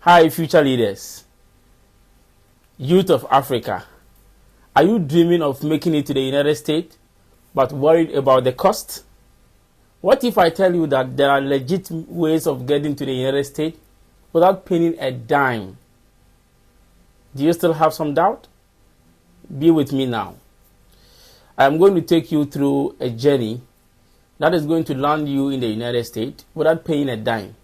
Hi, future leaders, youth of Africa. Are you dreaming of making it to the United States, but worried about the cost? What if I tell you that there are legit ways of getting to the United States without paying a dime? Do you still have some doubt? Be with me now. I am going to take you through a journey that is going to land you in the United States without paying a dime.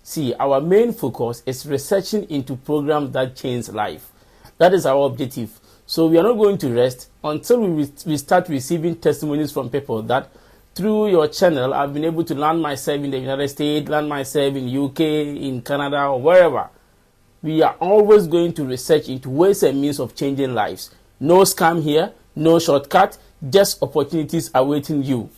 See, our main focus is researching into programs that change life. That is our objective. So we are not going to rest until we start receiving testimonies from people that through your channel, I've been able to land myself in the United States, land myself in UK, in Canada, or wherever. We are always going to research into ways and means of changing lives. No scam here, no shortcut, just opportunities awaiting you.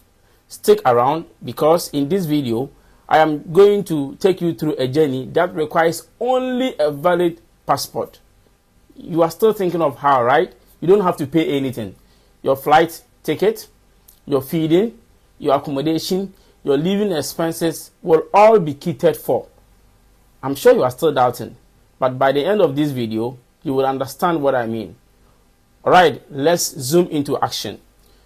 Stick around because in this video, I am going to take you through a journey that requires only a valid passport. You are still thinking of how, right? You don't have to pay anything. Your flight ticket, your feeding, your accommodation, your living expenses will all be catered for. I'm sure you are still doubting, but by the end of this video, you will understand what I mean. Alright, let's zoom into action.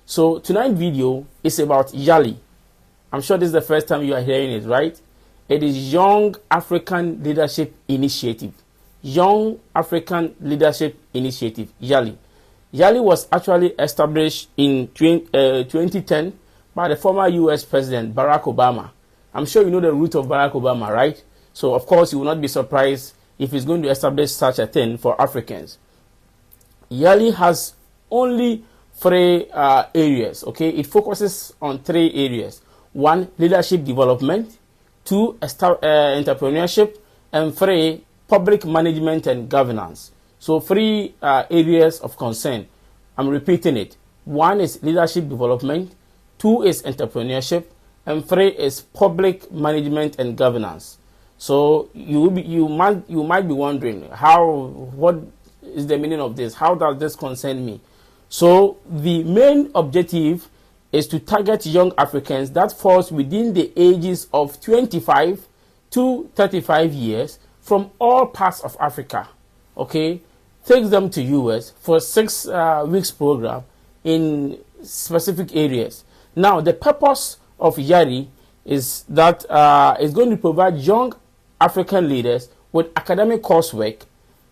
So tonight's video is about YALI. I'm sure this is the first time you are hearing it, right? It is Young African Leadership Initiative. Young African Leadership Initiative, YALI. YALI was actually established in 2010 by the former US President Barack Obama. I'm sure you know the root of Barack Obama, right? So of course you will not be surprised if he's going to establish such a thing for Africans. YALI has only three areas, okay? It focuses on three areas. 1, leadership development. 2, entrepreneurship. And 3, public management and governance. So 3 areas of concern. I'm repeating it. 1 is leadership development. 2 is entrepreneurship. And 3 is public management and governance. So you might be wondering, what is the meaning of this? How does this concern me? So the main objective is to target young Africans that falls within the ages of 25 to 35 years from all parts of Africa. Okay, takes them to US for 6 weeks program in specific areas. Now the purpose of YALI is that it's going to provide young African leaders with academic coursework,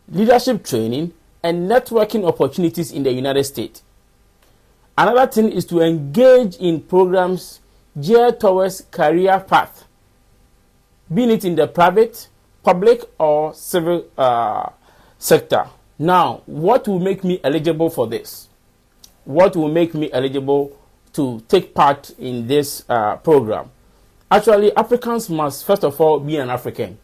leadership training, and networking opportunities in the United States. Another thing is to engage in programs geared towards career path, be it in the private, public, or civil sector. Now, what will make me eligible for this? What will make me eligible to take part in this program? Actually, Africans must first of all be an African.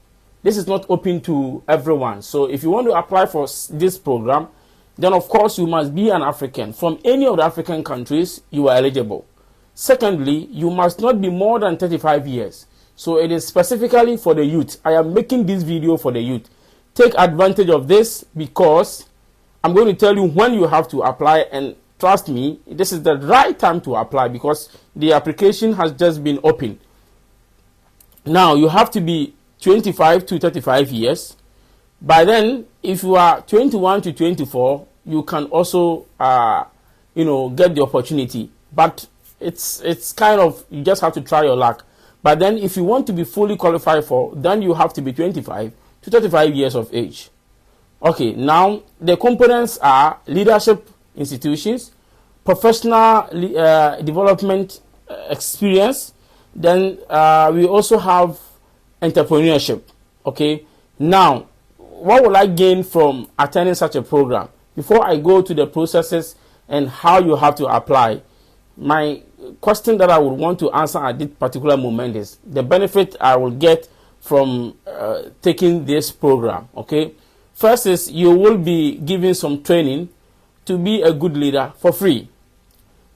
This is not open to everyone. So if you want to apply for this program, then of course you must be an African. From any of the African countries, you are eligible. Secondly, you must not be more than 35 years. So it is specifically for the youth. I am making this video for the youth. Take advantage of this because I'm going to tell you when you have to apply, and trust me, this is the right time to apply because the application has just been opened. Now you have to be 25 to 35 years. By then, if you are 21 to 24, you can also, get the opportunity. But it's kind of, you just have to try your luck. But then, if you want to be fully qualified for, then you have to be 25 to 35 years of age. Okay, now the components are leadership institutions, professional development experience. Then we also have entrepreneurship. Okay, now what will I gain from attending such a program? Before I go to the processes and how you have to apply, my question that I would want to answer at this particular moment is the benefit I will get from taking this program. Okay, first is you will be given some training to be a good leader for free.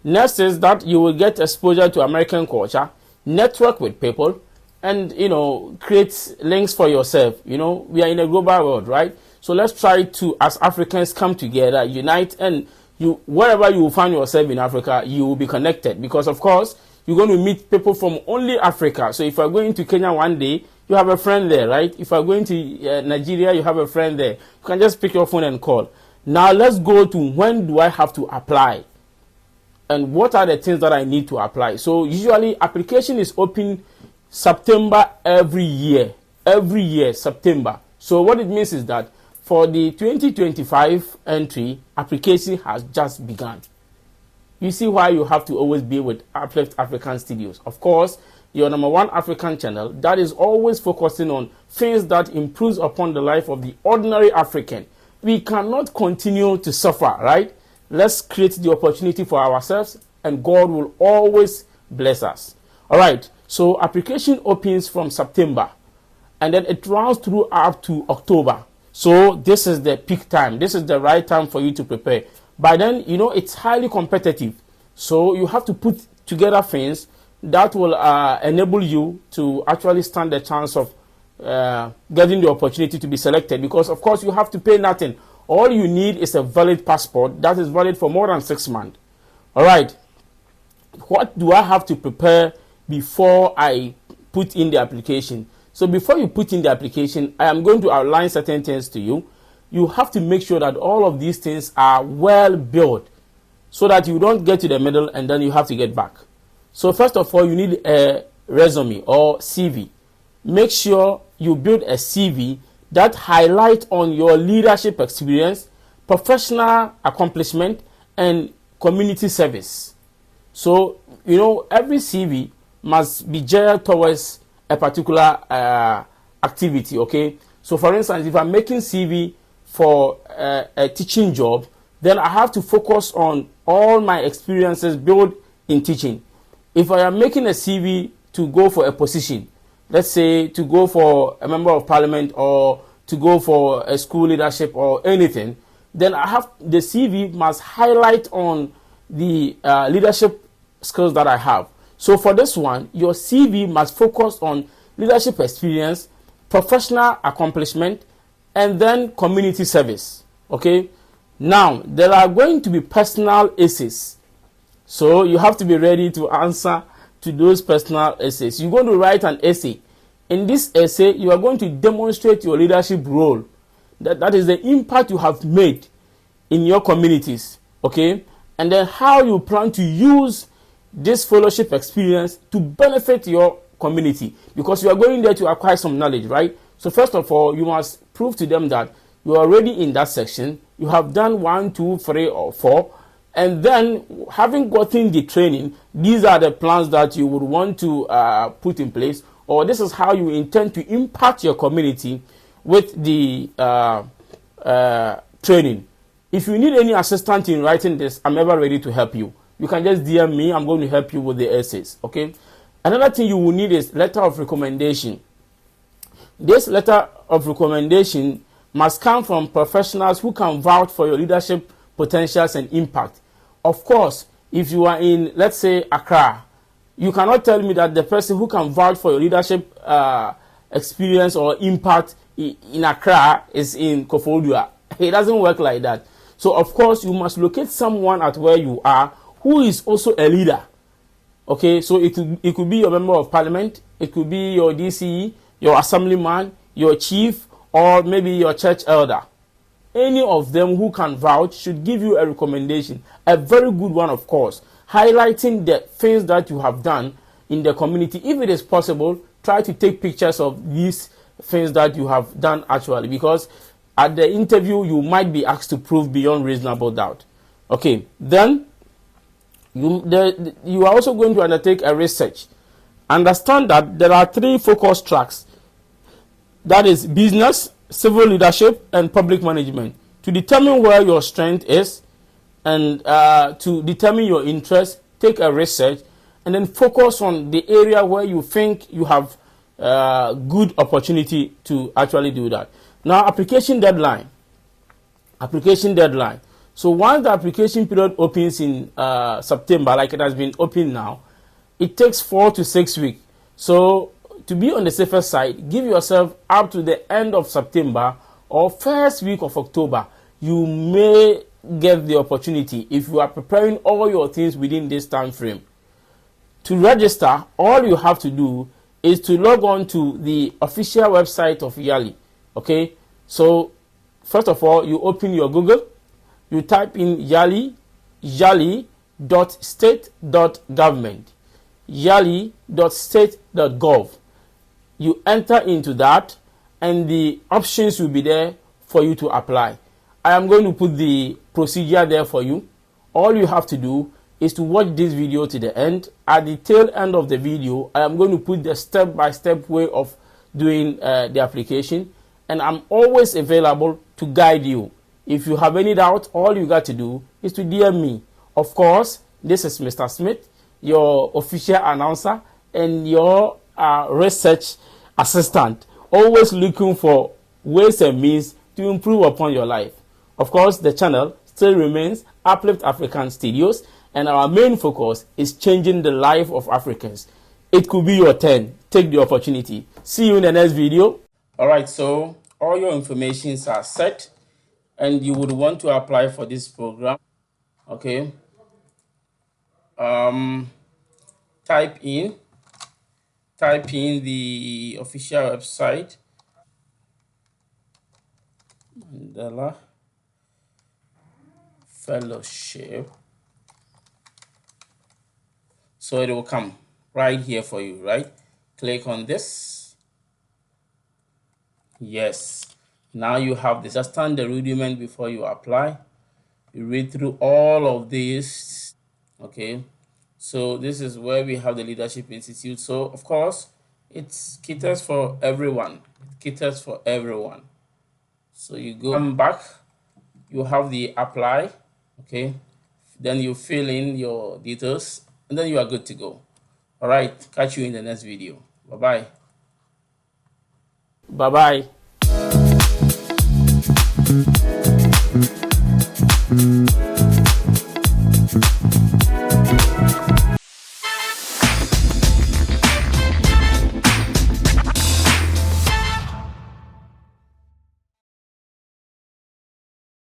Next is that you will get exposure to American culture, network with people, and create links for yourself. We are in a global world, right? So let's try to, as Africans, come together, unite, and wherever you find yourself in Africa, you will be connected because of course you're going to meet people from only Africa. So if you're going to Kenya one day, you have a friend there, right? If you're going to Nigeria, you have a friend there. You can just pick your phone and call. Now let's go to when do I have to apply? And what are the things that I need to apply? So usually application is open September every year. Every year, September. So what it means is that for the 2025 entry, application has just begun. You see why you have to always be with Uplift African Studios. Of course, your #1 African channel that is always focusing on things that improves upon the life of the ordinary African. We cannot continue to suffer, right? Let's create the opportunity for ourselves and God will always bless us. All right, so application opens from September and then it runs through up to October. So this is the peak time. This is the right time for you to prepare. By then, you know, it's highly competitive. So you have to put together things that will enable you to actually stand the chance of getting the opportunity to be selected. Because, of course, you have to pay nothing. All you need is a valid passport that is valid for more than 6 months. All right. What do I have to prepare before I put in the application? So before you put in the application, I am going to outline certain things to you. You have to make sure that all of these things are well built so that you don't get to the middle and then you have to get back. So first of all, you need a resume or CV. Make sure you build a CV that highlights on your leadership experience, professional accomplishment, and community service. So, you know, every CV must be geared towards a particular activity, okay? So, for instance, if I'm making CV for a teaching job, then I have to focus on all my experiences built in teaching. If I am making a CV to go for a position, let's say to go for a member of parliament or to go for a school leadership or anything, then I have the CV must highlight on the leadership skills that I have. So for this one, your CV must focus on leadership experience, professional accomplishment, and then community service. Okay. Now, there are going to be personal essays. So you have to be ready to answer to those personal essays. You're going to write an essay. In this essay, you are going to demonstrate your leadership role. That is the impact you have made in your communities. Okay. And then how you plan to use this fellowship experience to benefit your community, because you are going there to acquire some knowledge, right? So first of all, you must prove to them that you are already in that section. You have done 1, 2, 3, or 4. And then having gotten the training, these are the plans that you would want to put in place, or this is how you intend to impact your community with the training. If you need any assistance in writing this, I'm ever ready to help you. You can just DM me. I'm going to help you with the essays. Okay. Another thing you will need is letter of recommendation. This letter of recommendation must come from professionals who can vouch for your leadership potentials and impact. Of course, if you are in, let's say, Accra, you cannot tell me that the person who can vouch for your leadership experience or impact in Accra is in Koforidua. It doesn't work like that. So, of course, you must locate someone at where you are who is also a leader. Okay, so it could be your member of parliament, it could be your DCE, your assemblyman, your chief, or maybe your church elder. Any of them who can vouch should give you a recommendation, a very good one, of course, highlighting the things that you have done in the community. If it is possible, try to take pictures of these things that you have done actually, because at the interview, you might be asked to prove beyond reasonable doubt. Okay, then you are also going to undertake a research. Understand that there are 3 focus tracks. That is business, civil leadership, and public management. To determine where your strength is and to determine your interest, take a research and then focus on the area where you think you have good opportunity to actually do that. Now, application deadline. So once the application period opens in September, like it has been open now, it takes 4 to 6 weeks. So to be on the safer side, give yourself up to the end of September or first week of October. You may get the opportunity if you are preparing all your things within this time frame. To register, all you have to do is to log on to the official website of YALI. Okay, so first of all, you open your Google, you type in YALI, yali.state.government, yali.state.gov. You enter into that, and the options will be there for you to apply. I am going to put the procedure there for you. All you have to do is to watch this video to the end. At the tail end of the video, I am going to put the step-by-step way of doing the application, and I'm always available to guide you. If you have any doubt, all you got to do is to DM me. Of course, this is Mr. Smith, your official announcer and your research assistant, always looking for ways and means to improve upon your life. Of course, the channel still remains Uplift African Studios, and our main focus is changing the life of Africans. It could be your turn. Take the opportunity. See you in the next video. All right, so all your informations are set, and you would want to apply for this program. Okay. Type in the official website, Mandela Fellowship. So it will come right here for you, right? Click on this. Yes. Now you have this. Just turn the rudiment before you apply. You read through all of this. Okay. So this is where we have the Leadership Institute. So of course, it caters for everyone. It caters for everyone. So you come back, you have the apply, okay? Then you fill in your details, and then you are good to go. All right, catch you in the next video. Bye-bye. Bye-bye.